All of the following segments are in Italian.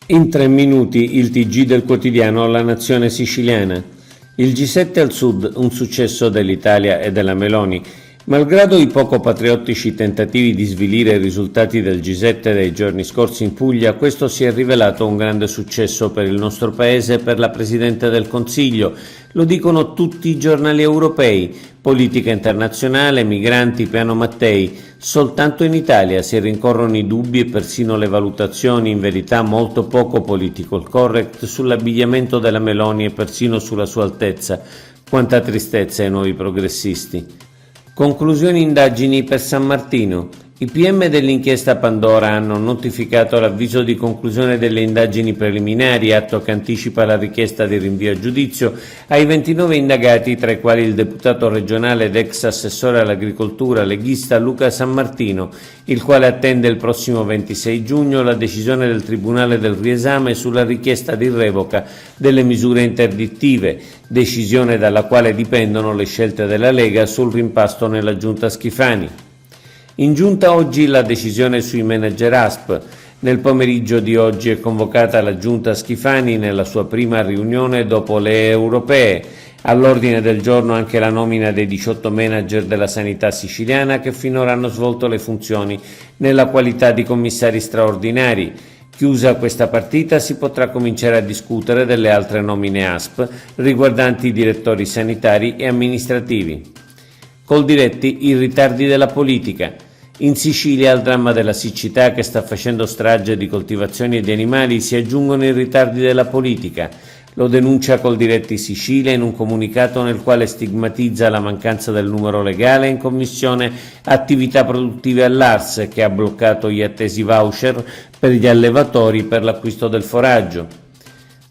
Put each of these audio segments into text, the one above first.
In 3 minuti il TG del quotidiano La Nazione Siciliana. Il G7 al sud, un successo dell'Italia e della Meloni. Malgrado i poco patriottici tentativi di svilire i risultati del G7 dei giorni scorsi in Puglia, questo si è rivelato un grande successo per il nostro Paese e per la Presidente del Consiglio. Lo dicono tutti i giornali europei. Politica internazionale, migranti, piano Mattei. Soltanto in Italia si rincorrono i dubbi e persino le valutazioni, in verità molto poco political correct, sull'abbigliamento della Meloni e persino sulla sua altezza. Quanta tristezza ai nuovi progressisti. Conclusioni indagini per San Martino. I PM dell'inchiesta Pandora hanno notificato l'avviso di conclusione delle indagini preliminari, atto che anticipa la richiesta di rinvio a giudizio, ai 29 indagati, tra i quali il deputato regionale ed ex assessore all'agricoltura leghista Luca San Martino, il quale attende il prossimo 26 giugno la decisione del Tribunale del riesame sulla richiesta di revoca delle misure interdittive, decisione dalla quale dipendono le scelte della Lega sul rimpasto nella giunta Schifani. In giunta oggi la decisione sui manager ASP. Nel pomeriggio di oggi è convocata la giunta Schifani nella sua prima riunione dopo le europee. All'ordine del giorno anche la nomina dei 18 manager della sanità siciliana che finora hanno svolto le funzioni nella qualità di commissari straordinari. Chiusa questa partita si potrà cominciare a discutere delle altre nomine ASP riguardanti i direttori sanitari e amministrativi. Coldiretti, i ritardi della politica. In Sicilia al dramma della siccità che sta facendo strage di coltivazioni e di animali si aggiungono i ritardi della politica. Lo denuncia Coldiretti Sicilia in un comunicato nel quale stigmatizza la mancanza del numero legale in commissione attività produttive all'ARS, che ha bloccato gli attesi voucher per gli allevatori per l'acquisto del foraggio.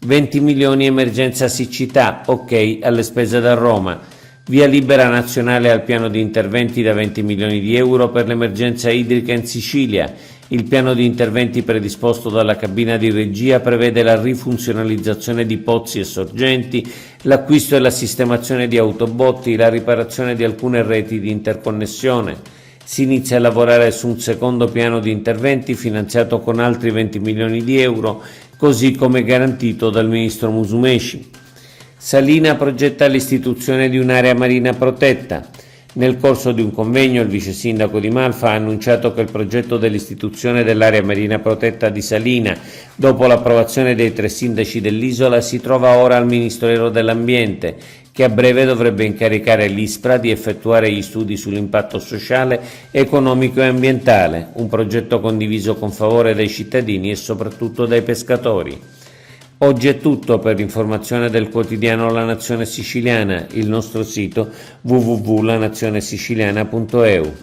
20 milioni emergenza siccità, ok alle spese da Roma. Via libera nazionale al piano di interventi da 20 milioni di euro per l'emergenza idrica in Sicilia. Il piano di interventi predisposto dalla cabina di regia prevede la rifunzionalizzazione di pozzi e sorgenti, l'acquisto e la sistemazione di autobotti, la riparazione di alcune reti di interconnessione. Si inizia a lavorare su un secondo piano di interventi finanziato con altri 20 milioni di euro, così come garantito dal ministro Musumeci. Salina progetta l'istituzione di un'area marina protetta. Nel corso di un convegno il vice sindaco di Malfa ha annunciato che il progetto dell'istituzione dell'area marina protetta di Salina, dopo l'approvazione dei 3 sindaci dell'isola, si trova ora al Ministero dell'Ambiente, che a breve dovrebbe incaricare l'ISPRA di effettuare gli studi sull'impatto sociale, economico e ambientale, un progetto condiviso con favore dai cittadini e soprattutto dai pescatori. Oggi è tutto. Per l'informazione del quotidiano La Nazione Siciliana, il nostro sito www.lanazionesiciliana.eu.